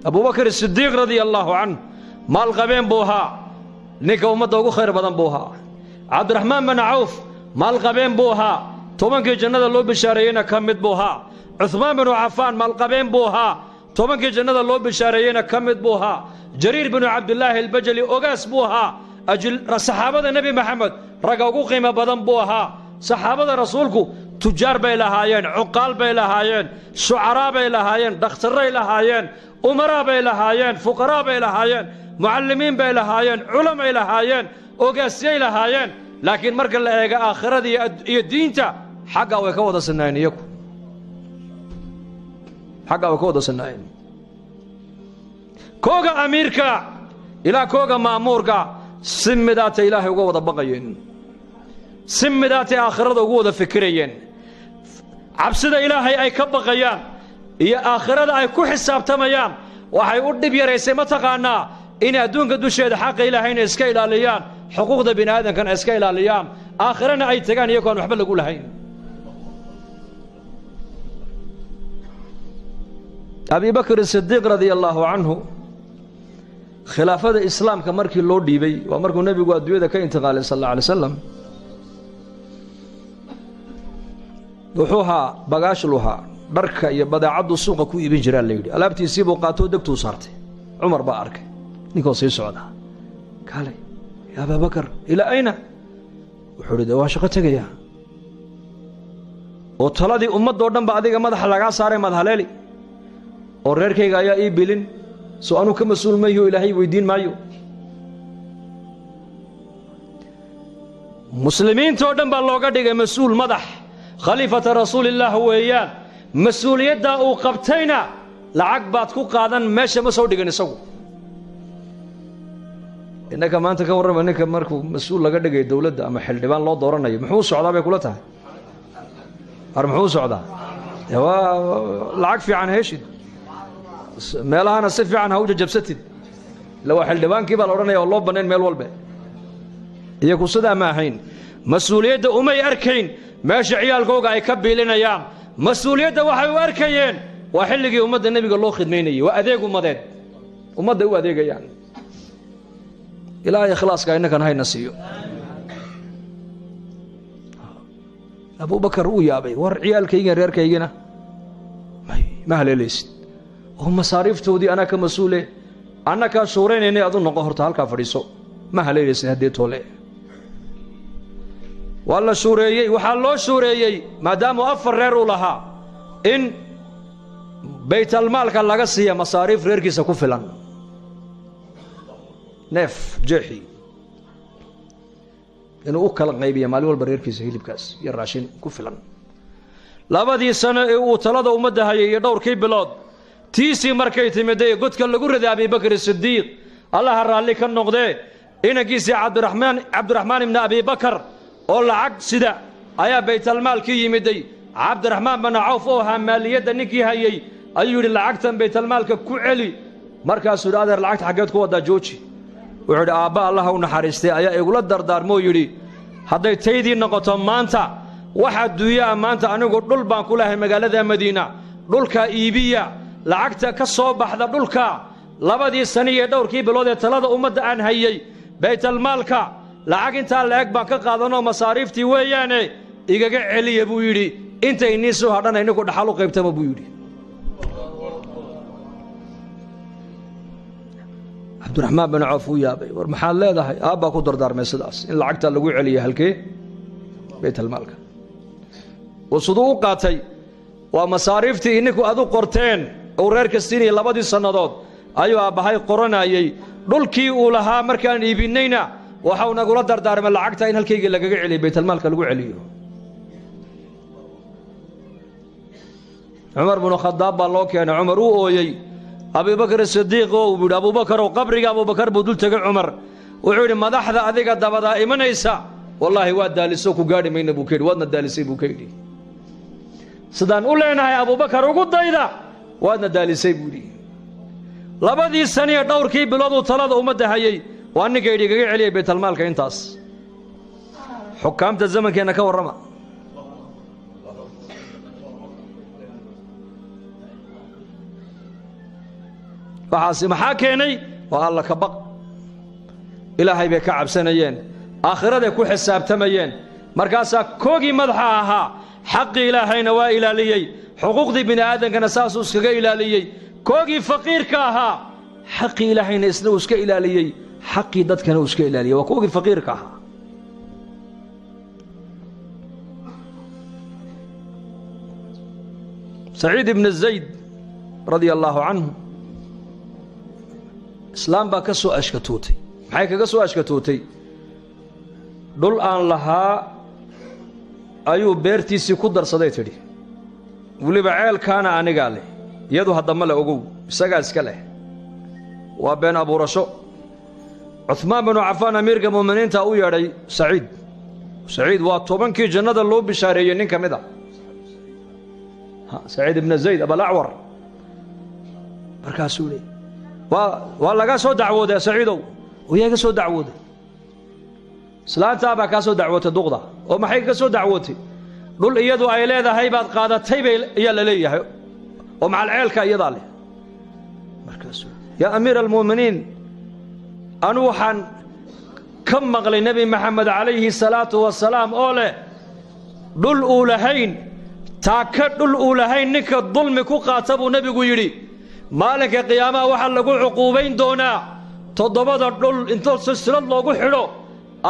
abubakar sidiiq radia allaahu canh maal qabeen buu ahaa ninka ummadda ugu khayr badan buu ahaa cabdiraxmaan bin cawf maal qabeen buu ahaa tobankii jannada loo bishaareeyeyna ka mid buu ahaa cuhmaan binu cafaan maal qabeen buu ahaa tobankii jannada loo bishaareeyeyna ka mid buu ahaa jariir binu cabdillaahi albajali ogaas buu ahaa saxaabada nebi maxamed ragga ugu qiimo badan buu ahaa saxaabada rasuulku tujaar bay lahaayeen cuqaal bay lahaayeen shucaraa bay lahaayeen dhakhtarray lahaayeen umaraa bay lahaayeen fuqaraa bay lahaayeen mucallimiin bay lahaayeen culamay lahaayeen ogaasyay lahaayeen laakiin marka la eega aakhirada iyo diinta xaggaa way ka wada sinaayeen iyagu xaggaa way ka wada sinaayeen kooga amiirka ilaa kooga ma'muurka si midaatay ilaahay uga wada baqayeen si midaatay aakhirada ugu wada fikirayeen cabsida ilaahay ay ka baqayaan iyo aakhirada ay ku xisaabtamayaan waxay u dhib yaraysay ma taqaanaa inay adduunka dusheeda xaqa ilaahayna iska ilaaliyaan xuquuqda bini aadamkana iska ilaaliyaan aakhirana ay tagaan iyagoo aan waxba lagu lahayn abi bakr sidiiq radia allaahu canhu khilaafada islaamka markii loo dhiibay waa markuu nebigu adduunyada ka intiqaalay sal alla alay wasalam wuxuu ahaa bagaashlu ahaa dharka iyo badeecaddu suuqa ku iibin jiraa la yidhi alaabtiisii buu qaatoo degtuu saartay cumar baa arkay ninkoo sii socdaa kaalay ya abaabakar ilaa ayna wuxuu idhi de waa shaqo tegayaa oo taladii ummaddoo dhan ba adiga madaxa lagaa saaray maad haleeli oo reerkayga ayaa ii bilin soo anuu ka mas-uul mayho ilaahay weydiin maayo muslimiintoo dhan baa looga dhigay mas-uul madax khaliifata rasuulillaah weeyaan mas-uuliyaddaa uu qabtayna lacag baad ku qaadan meesha ma soo dhigan isagu innaka maanta ka warrama ninka markuu mas-uul laga dhigay dowladda ama xildhibaan loo dooranayo muxuu socdaa bay kula tahay ar muxuu socdaa waa lacag fiican heshid meelahana si fiican ha u jajabsatid ila waa xildhibaankii baa la odhanaya oo loo bannayn meel walbe iyaku sidaa ma ahayn mas-uuliyadda umay arkayn meesha ciyaalkooga ay ka biilinayaan mas-uuliyadda waxay u arkayeen waa xilligii ummadda nebiga loo khidmaynayey waa adeeg ummadeed ummadday u adeegayaan ilaahay ikhlaaska innakan hayna siiyo abubakar uu yaabay war ciyaalkaygan reerkaygina ma haleelaysid oo masaariiftoodii anaa ka mas-uule anna kaa shuuraynaynay adu noqo horta halkaa fadhiiso ma haleelaysid haddee toole waa la shuureeyey waxaa loo shuureeyey maadaamuu 4 reer uu lahaa in baytalmaalka laga siiya masaariif reerkiisa ku filan neef jeexi inuu u kala qaybiya maalin walba reerkiisa hilibkaas iyo raashin ku filan 2 sano ee uu talada ummadda hayay iyo dhowrkii bilood tiisii markay timiday godka lagu riday abibakr sidiiq allaha raalli ka noqdee inankiisii cabdiraxmaan ibni abibakar oo lacag sida ayaa baytalmaalkii yimiday cabdiraxmaan bin cawf oo ahaa maaliyadda ninkii hayay ayuu yidhi lacagtan baytalmaalka ku celi markaasuu yidhi adeer lacagta xaggeed ku waddaa jooji wuxuu yidhi aabba allaha u naxariistay ayaa igula dardaarmoo yidhi hadday taydii noqoto maanta wax adduunyaa maanta anigu dhul baan ku lahay magaalada madiina dhulkaa iibiya lacagta ka soo baxda dhulka 2 sano iyo dhowrkii bilood ee talada ummadda aan hayay baytalmaalka lacag intaa la-eg baan ka qaadanoo masaariiftii weeyaane igaga celiya buu yidhi intay nii soo hadhana ininku dhaxal u qaybtama buu yidhi cabdiraxmaan bin cawf uu yaabay war maxaad leedahay aabbaa ku dardaarmay sidaas in lacagta lagu celiya halkee baytalmaalka siduu u qaatay waa masaariiftii ininku aad u qorteen uu reerka siinayay 2 sannadood ayuu aabbahay qoranayay dhulkii uu lahaa markaan iibinayna waxa uu nagula dardaarmay lacagta in halkayga lagaga celiyo baytalmaalka lagu celiyo cumar bin khadaab baa loo keenay cumar uu ooyay abubakar sidiiq oo uu yidhi abubakar oo qabriga abubakar buu dul tegay cumar wuxuu yidhi madaxda adiga dabadaa imanaysa wallaahi waa daaliso ku gaadhi mayna buu ka yidhi waadna daalisay buu ka yidhi sidaan u leenahay abubakar ugu dayda waadna daalisay buu yidhi 2 sano iyo dhowrkii bilood uu talada ummadda hayay waa ninka yidhi igaga celiyay baytalmaalka intaas xukaamta zamankeenna ka warrama waxaasi maxaa keenay waa alla ka baq ilaahay bay ka cabsanayeen aakhiraday ku xisaabtamayeen markaasaa koogii madaxa ahaa xaqii ilaahayna waa ilaaliyey xuquuqdii bini aadamkana saasuu iskaga ilaaliyey koogii faqiirka ahaa xaqii ilaahayna isna uu iska ilaaliyey xaqii dadkana uu iska ilaaliyey waa koogii faqiirka ahaa saciid ibn zayd radia allaahu canhu islaam baa ka soo ashkatootay maxay kaga soo ashkatootay dhul aan lahaa ayuu beertiisii ku darsaday tidhi weliba ceelkaana anigaa leh iyadu haddama le ogow isagaa iska leh waa been abuurasho cuhmaan binu cafaan amiirka mu'miniinta u yeedhay saciid waa 10kii jannada loo bishaareeyey nin ka mid a saciid ibna zayd abalacwar markaasuu leey waa laga soo dacwooday saciidow yaa ka soo dacwooday islaantaa baa kaa soo dacwootay duqda oo maxay ka soo dacwootay dhul iyadu ay leedahay baad qaadatay bay ayaa la leeyahay oo macal ceelka iyadaa leh markaasuu yaa amiir almu'miniin anu waxaan ka maqlay nebi maxamed calayhi salaatu wasalaam oo leh dhul uu lahayn taaka dhul uu lahayn ninka dulmi ku qaata buu nebigu yidhi maalinka qiyaamaha waxaa lagu cuquubayn doonaa 7 dhul intoo silsilad loogu xidho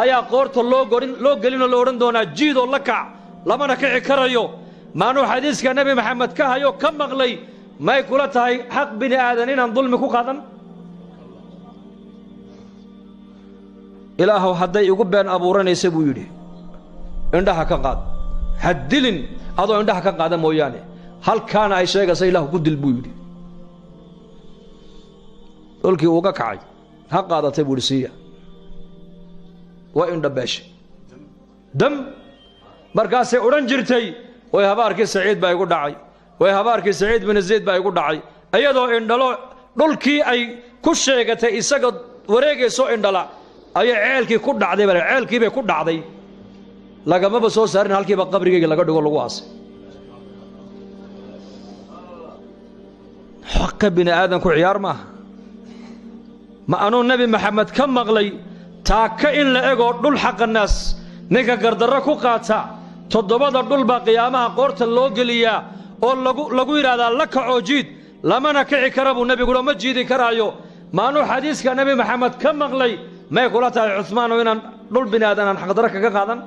ayaa qoorta loo gelinoo la odhan doonaa jiidoo la kac lamana kici karayo maanuu xadiiska nebi maxamed ka hayo ka maqlay may kula tahay xaq bini aadan inaan dulmi ku qaadan ilaahow hadday igu been abuuranaysa buu yidhi indhaha ka qaad haddilin adoo indhaha ka qaada mooyaane halkaana ay sheegaysa ilaahu ku dil buu yidhi dhulkii uga kacay ha qaadatay buu yidhi siiya waa indhabeeshay dam markaasay odhan jirtay way habaarkii saciid baa igu dhacay way habaarkii saciid bin zayd baa igu dhacay iyadoo indhalo dhulkii ay ku sheegatay isaga wareegayso indhala ayay ceelkii ku dhacday ceelkii bay ku dhacday lagamaba soo saarin halkiiba qabrigayga laga dhigo lagu aasay xaqa bini aadanku ciyaar maaha ma anuu nebi maxamed ka maqlay taaka in la egoo dhul xaqa naas ninka gardarro ku qaata 7 dhul baa qiyaamaha qoorta loo geliyaa oo lagu yidhaahdaa la kacoo jiid lamana kici kara buu nebigulo ma jiidi karaayo maanuu xadiiska nebi maxamed ka maqlay may kula tahay cuhmaanow inaan dhul bini aadan aan xaqdarro kaga qaadan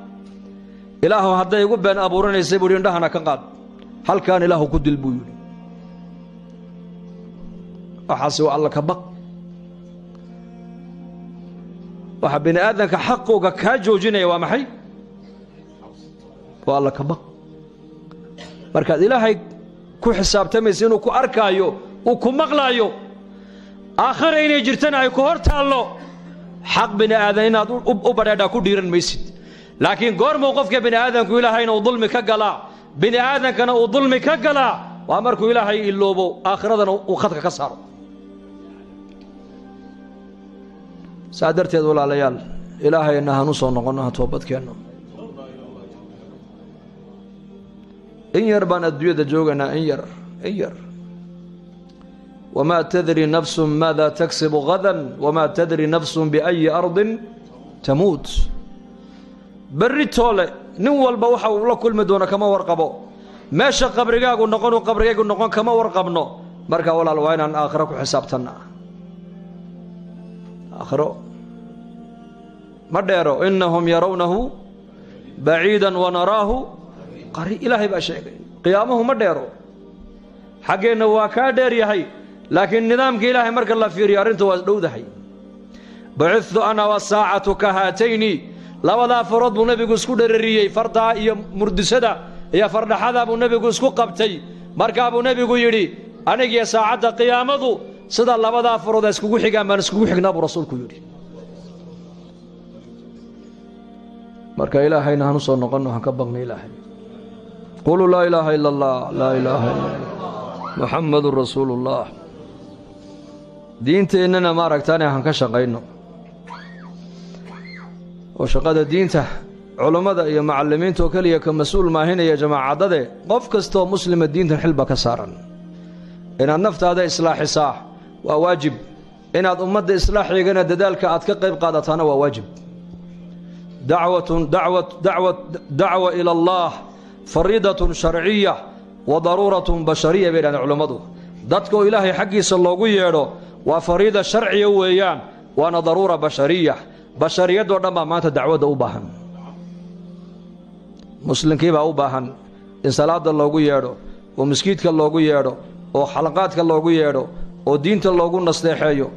ilaahu hadday igu been abuuranaysay buu yidhi indhahana ka qaad halkaan ilaahu ku dil buu yidhi waxaase waa alla ka baq waxa bini aadanka xaqooga kaa joojinaya waa maxay waa alla ka baq markaad ilaahay ku xisaabtamaysa inuu ku arkaayo uu ku maqlaayo aakhira inay jirtana ay ku hor taallo xaq bini aadan inaad u badheedhaa ku dhiiran maysid laakiin goormuu qofka bini aadanku ilaahayna uu dulmi ka galaa bini aadankana uu dulmi ka galaa waa markuu ilaahay iloobo aakhiradana uu khadka ka saaro saa darteed walaalayaal ilaahayna hanu soo noqonno ha toobadkeenno in yar baan adduunyada joogaynaa in yar wamaa tadri nafsun maada taksibu gadan wamaa tadri nafsun biayi ardin tamuut berri toole nin walba waxa uu la kulmi doono kama warqabo meesha qabrigaagu noqonuu qabrigaygu noqon kama warqabno marka walaal waa inaan aakhira ku xisaabtanna آخره ما ديرو إنهم يرونه بعيدا ونراه قريب إلهي بأشياء قيامه ما ديرو حقنا وكادر يحي لكن نظامك إلهي مرك الله في ريارنت وزدود حي بعثت أنا والساعة كهاتين لولا فرض النبي اسكو درريي فردا iyo murdisada iyo fardhaxada buu nabigu isku qabtay markaa buu nabigu yiri aniga saacada qiyaamadu sida labada farooda isku xigaan baan isku xignaa buu rasuulku yiri marka ilaahayna hanu soo noqono han ka baqnay ilaahay qulu la ilaha illa allah la ilaha illa muhammadur rasuulullah diinteennana ma aragtaane han ka shaqeyno oo shaqada diinta culimada iyo macallimiinta oo kaliya ka mas'uul maahinaya jamaacadade qof kasto muslima diinta xilba ka saaran inaad naftaada islaaxisaa waa waajib inaad ummadda islaaxigana dadaalka aad ka qayb qaadataana waa waajib dacwa ila allah fariidatun sharciyya wa daruuratun bashariyya bayna culimadu dadka ilaahay xaqiisa loogu yeedho waa fariida sharciya weeyaan waana daruura bashariyya bashariyadoo dhan baa maanta dacwadda u baahan muslimkii baa u baahan in salaada loogu yeedho oo maskiidka loogu yeedho oo xalaqaadka loogu yeedho oo diinta loogu nasteexeeyo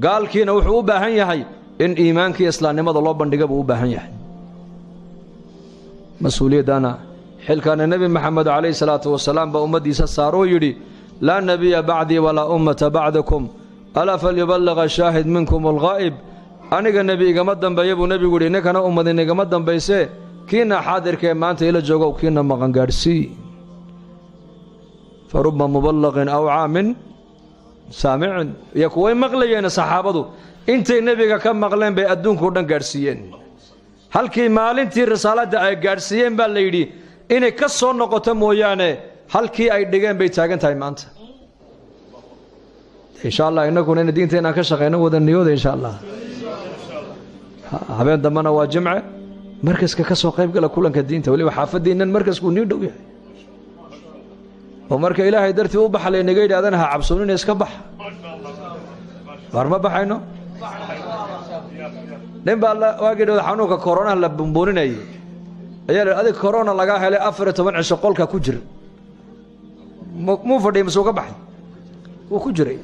gaalkiina wuxuu u baahan yahay in iimaanka iyo islaamnimada loo bandhiga buu u baahan yahay mas-uuliyadana xilkaana nebi maxamed calayhi salaatu wasalaam baa ummadiisa saaroo yidhi laa nebiya bacdii walaa ummata bacdakum alaa falyuballiga shaahid minkum alghaa'ib aniga nebi igama dambeeya buu nebigu yidhi ninkana ummadin igama dambaysee kiina xaadirkee maanta ila joogow kiina maqan gaadhsii fa rubba muballaqin aw caamin saamicin iyo kuway maqlayeena saxaabadu intay nebiga ka maqleen bay adduunkao dhan gaadhsiiyeen halkii maalintii risaaladda ay gaadhsiiyeen baa la yidhi inay ka soo noqoto mooyaane halkii ay dhigeen bay taagan tahay maanta insha allah innaguna ina diinta inaan ka shaqeyno wada niyooda insha allah habeen dambana waa jimce markaska ka soo qayb gala kulanka diinta waliba xaafadiinnan markasku nii dhow yahay oo marka ilaahay dartii u baxlay naga yidhahdana ha cabsoonina iska bax war ma baxayno nin baa waagidhooda xanuunka koronaha la bumbuuninayay ayaa adig korona lagaa helay 14 cisho qolka ku jir muu fadhiya masuu ka baxay wuu ku jiray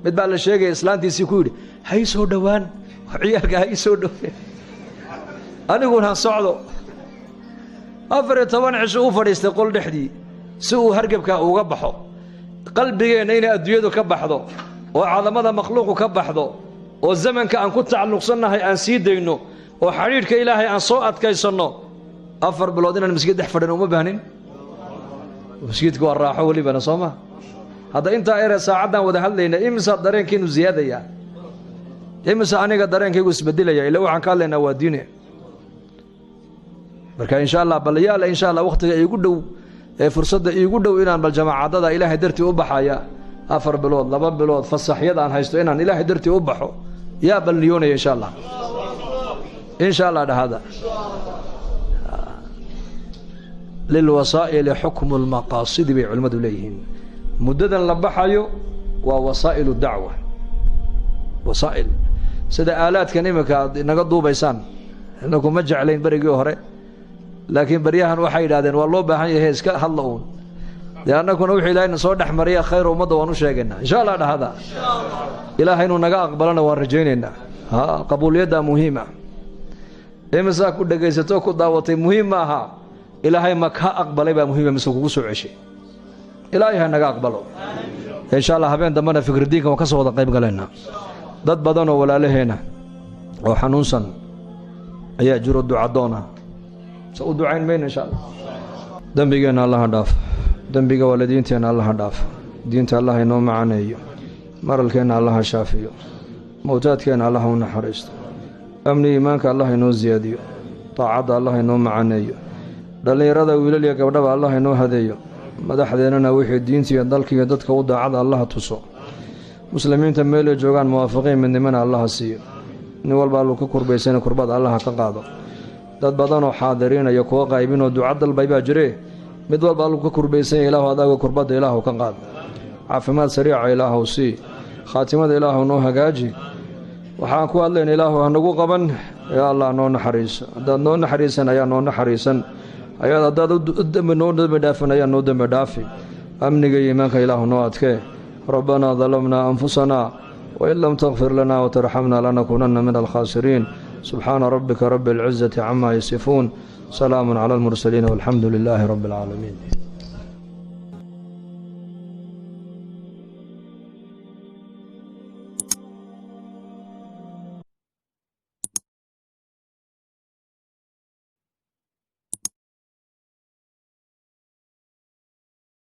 mid baa la sheegay islaantiisii ku yidhi hay soo dhowaan ciyaalka hay soo dhowaan aniguna socdo 14 cisho u fadhiistay qol dhexdii si uu hargabka uga baxo qalbigeena inay adduunyadu ka baxdo oo caalamada makhluuqu ka baxdo oo zamanka aan ku tacalluqsanahay aan sii dayno oo xiriirka ilaahay aan soo adkaysano 4 bilood inaan masjid dhex fadhino uma baahnin masjidku waa raaxo walibana sooma hadda inta ay saacadan wada hadlayna imisa dareenkiinu ziyaadaya imisa aniga dareenkaygu isbedelaya ilaa waxaan ka hadlaynaa waa diine marka insha Allah bal yaala insha Allah waqtiga iigu dhow ee fursadda iigu dhow inaan bal jamaacadada ilaahay dartii u baxaya 4 bilood 2 bilood fasaxyada aan haysto inaan ilaahay dartii u baxo yaa bal niyoonaya insha Allah dhahada للوسائل حكم المقاصد بعلماء ليهن مددا لبحايو ووسائل الدعوة وسائل سيدا آلات كنيمك نقضوا بيسان إنكم مجعلين بريقوا هري لكن برياهن وحيد هذين والله بحي هيسك هلؤون لأنكم نوحي لين صور نحمريا خير ومضى ونشاقنا إن شاء الله هذا إلهي نقا أقبلنا ورجيننا قبول يدا مهمة إمسا كل دقيستو كل دعوتي مهمة إلهي ما كا أقبل يبقى مهمة مسوق وسوع شيء إلهي هنقا أقبله إن شاء الله هبين دمنا فكر دينك وكسر وضع قيب قالنا ضد بدن ولا لهنا وحنونسا أي جرو الدعاء دونا سأود دعين مين إن شاء الله دنبينا الله داف دنبيك والدينتنا الله داف دينت الله ينوم معنا مرلكنا الله شافيه موتاتكنا الله ونحرست أمني إيمانك الله ينو زياديو طاعة الله ينوم معنا dhalinyarada wiilal iyo gabdhaba Allah inoo hadeeyo madaxdeennana wixii diintiisa dalkiga dadka u daacada Allah tuso muslimiinta meel ay joogan muwaafiqiin midnimana Allah siiyo nin walba uu ka kurbaysan kurbad Allah ka qaado dad badan oo xaadiriin iyo kuwa qaybin oo ducad dalbay baa jiree mid walba uu ka kurbaysan Ilaahu adaaga kurbada Ilaahu ka qaado caafimaad sariica Ilaahu sii khaatimada Ilaahu noo hagaaji waxaan ku hadlayna ilaahu hanagu qaban yaa allah noo naxariiso haddaad noo naxariisan ayaa noo naxariisan haddaad noo dembi dhaafan ayaa noo dembi dhaafi amniga iyo iimaanka ilaahu noo adkee rabbanaa dalamnaa anfusanaa wain lam takfir lanaa watarxamna lanakuunanna min alkhaasiriin subxaana rabbika rabbi alcizati camaa yasifuun salaamun cala almursaliin walxamdu lilaahi rabbi alcaalamiin